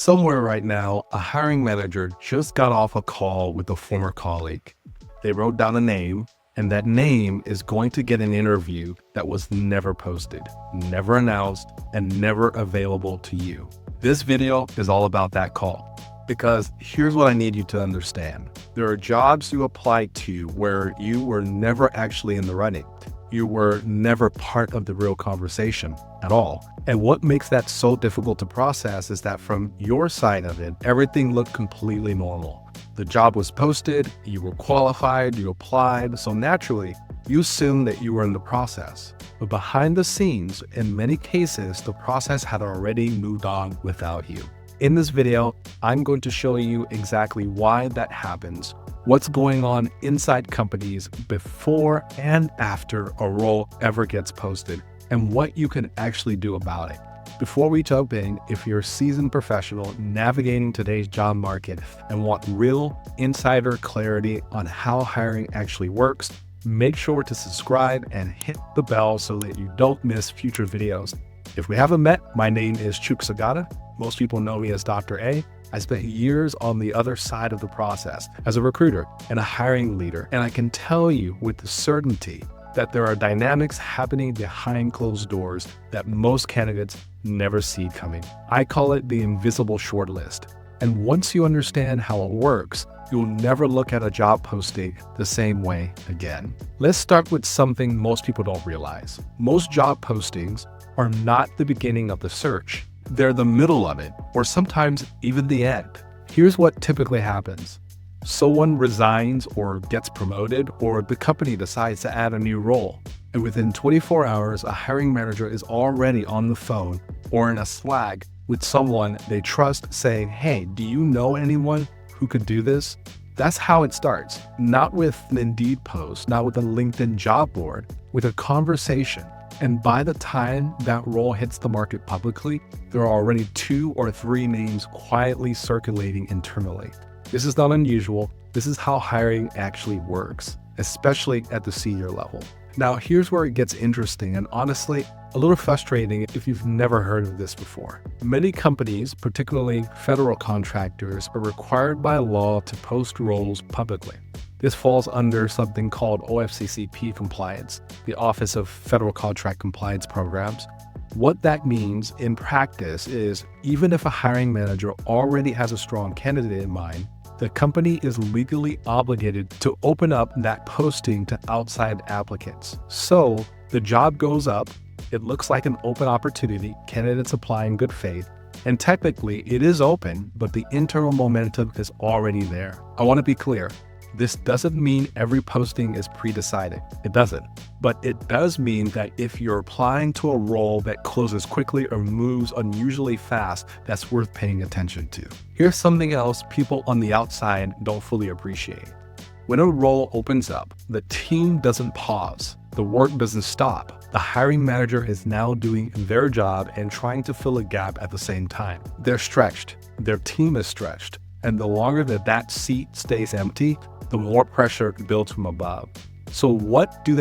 Somewhere right now, a hiring manager just got off a call with a former colleague. They wrote down a name, and that name is going to get an interview that was never posted, never announced, and never available to you. This video is all about that call, because here's what I need you to understand. There are jobs you apply to where you were never actually in the running. You were never part of the real conversation at all. And what makes that so difficult to process is that from your side of it, everything looked completely normal. The job was posted, you were qualified, you applied, so naturally, you assumed that you were in the process. But behind the scenes, in many cases, the process had already moved on without you. In this video, I'm going to show you exactly why that happens, what's going on inside companies before and after a role ever gets posted, and what you can actually do about it. Before we jump in, if you're a seasoned professional navigating today's job market and want real insider clarity on how hiring actually works, make sure to subscribe and hit the bell so that you don't miss future videos. If we haven't met, my name is Chuks Agada. Most people know me as Dr. A. I spent years on the other side of the process as a recruiter and a hiring leader, and I can tell you with certainty that there are dynamics happening behind closed doors that most candidates never see coming. I call it the invisible shortlist. And once you understand how it works, you'll never look at a job posting the same way again. Let's start with something most people don't realize. Most job postings are not the beginning of the search. They're the middle of it, or sometimes even the end. Here's what typically happens. Someone resigns or gets promoted, or the company decides to add a new role. And within 24 hours, a hiring manager is already on the phone or in a Slack with someone they trust saying, "Hey, do you know anyone who could do this?" That's how it starts. Not with an Indeed post, not with a LinkedIn job board, with a conversation. And by the time that role hits the market publicly, there are already 2 or 3 names quietly circulating internally. This is not unusual. This is how hiring actually works, especially at the senior level. Now, here's where it gets interesting and honestly, a little frustrating if you've never heard of this before. Many companies, particularly federal contractors, are required by law to post roles publicly. This falls under something called OFCCP compliance, the Office of Federal Contract Compliance Programs. What that means in practice is even if a hiring manager already has a strong candidate in mind, the company is legally obligated to open up that posting to outside applicants. So the job goes up, it looks like an open opportunity, candidates apply in good faith, and technically it is open, but the internal momentum is already there. I want to be clear. This doesn't mean every posting is pre-decided. It doesn't. But it does mean that if you're applying to a role that closes quickly or moves unusually fast, that's worth paying attention to. Here's something else people on the outside don't fully appreciate. When a role opens up, the team doesn't pause. The work doesn't stop. The hiring manager is now doing their job and trying to fill a gap at the same time. They're stretched. Their team is stretched. And the longer that seat stays empty, the more pressure builds from above. So what do?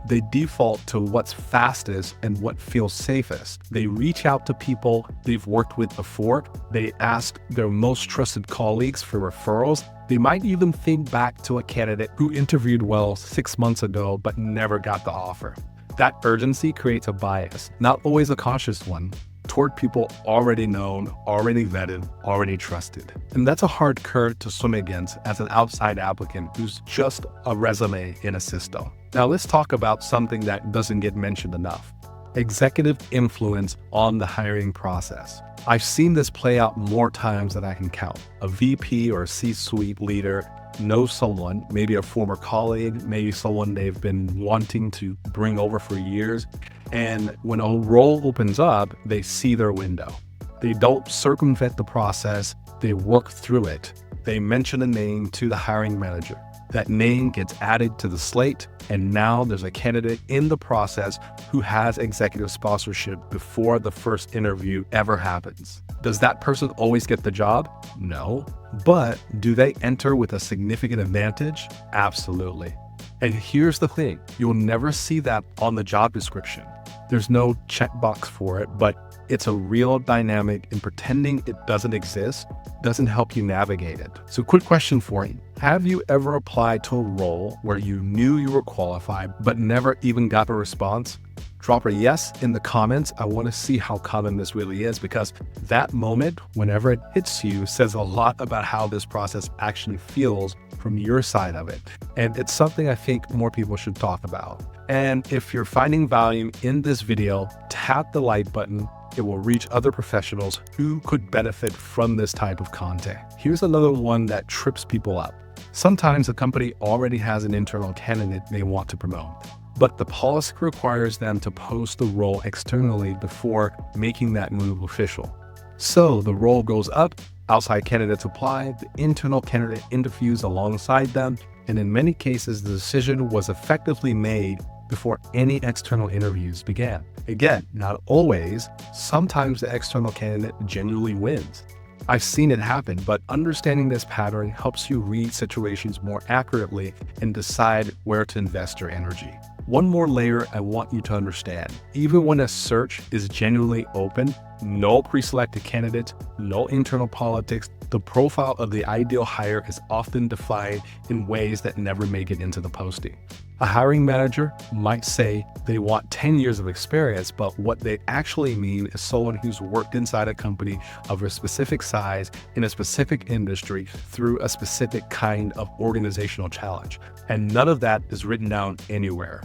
They default to what's fastest and what feels safest. They reach out to people they've worked with before. They ask their most trusted colleagues for referrals. They might even think back to a candidate who interviewed well 6 months ago but never got the offer. That urgency creates a bias, not always a conscious one, toward people already known, already vetted, already trusted. And that's a hard current to swim against as an outside applicant who's just a resume in a system. Now let's talk about something that doesn't get mentioned enough. Executive influence on the hiring process. I've seen this play out more times than I can count. A VP or a C-suite leader knows someone, maybe a former colleague, maybe someone they've been wanting to bring over for years. And when a role opens up, they see their window. They don't circumvent the process, they work through it. They mention a name to the hiring manager. That name gets added to the slate, and now there's a candidate in the process who has executive sponsorship before the first interview ever happens. Does that person always get the job? No. But do they enter with a significant advantage? Absolutely. And here's the thing, you'll never see that on the job description. There's no checkbox for it, but It's a real dynamic, and pretending it doesn't exist doesn't help you navigate it. So quick question for you. Have you ever applied to a role where you knew you were qualified but never even got a response? Drop a yes in the comments. I want to see how common this really is, because that moment, whenever it hits you, says a lot about how this process actually feels from your side of it. And it's something I think more people should talk about. And if you're finding value in this video, tap the like button. It will reach other professionals who could benefit from this type of content. Here's another one that trips people up. Sometimes a company already has an internal candidate they want to promote, but the policy requires them to post the role externally before making that move official. So the role goes up, outside candidates apply, the internal candidate interviews alongside them, and in many cases, the decision was effectively made before any external interviews began. Again, not always. Sometimes the external candidate genuinely wins. I've seen it happen, but understanding this pattern helps you read situations more accurately and decide where to invest your energy. One more layer I want you to understand. Even when a search is genuinely open, no pre-selected candidates, no internal politics, the profile of the ideal hire is often defined in ways that never make it into the posting. A hiring manager might say they want 10 years of experience, but what they actually mean is someone who's worked inside a company of a specific size in a specific industry through a specific kind of organizational challenge. And none of that is written down anywhere.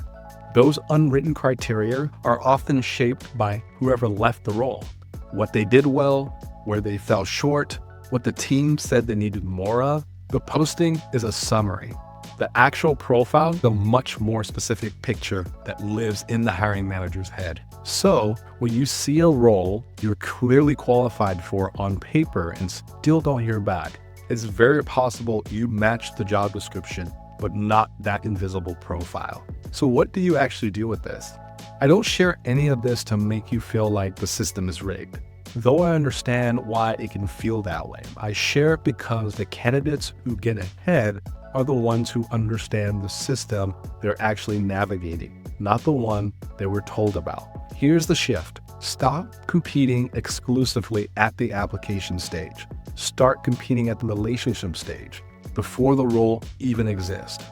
Those unwritten criteria are often shaped by whoever left the role, what they did well, where they fell short, what the team said they needed more of. The posting is a summary. The actual profile is a much more specific picture that lives in the hiring manager's head. So when you see a role you're clearly qualified for on paper and still don't hear back, it's very possible you matched the job description, but not that invisible profile. So what do you actually do with this? I don't share any of this to make you feel like the system is rigged. Though I understand why it can feel that way, I share it because the candidates who get ahead are the ones who understand the system they're actually navigating, not the one they were told about. Here's the shift. Stop competing exclusively at the application stage. Start competing at the relationship stage, before the role even exists.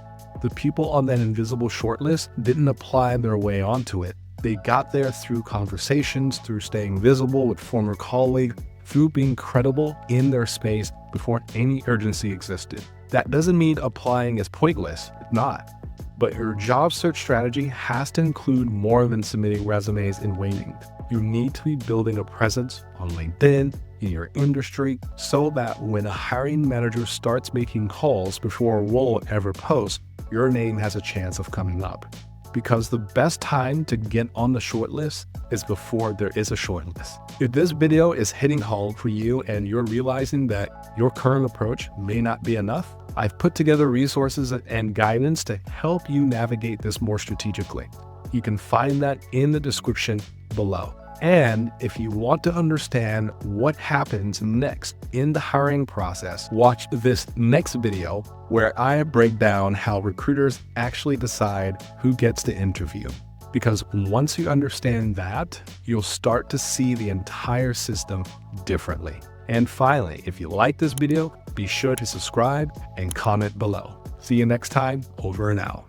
The people on that invisible shortlist didn't apply their way onto it. They got there through conversations, through staying visible with former colleagues, through being credible in their space before any urgency existed. That doesn't mean applying is pointless. It's not. But your job search strategy has to include more than submitting resumes and waiting. You need to be building a presence on LinkedIn, in your industry, so that when a hiring manager starts making calls before a role ever posts, your name has a chance of coming up. Because the best time to get on the shortlist is before there is a shortlist. If this video is hitting home for you and you're realizing that your current approach may not be enough, I've put together resources and guidance to help you navigate this more strategically. You can find that in the description below. And if you want to understand what happens next in the hiring process, watch this next video where I break down how recruiters actually decide who gets to interview. Because once you understand that, you'll start to see the entire system differently. And finally, if you like this video, be sure to subscribe and comment below. See you next time. Over and out.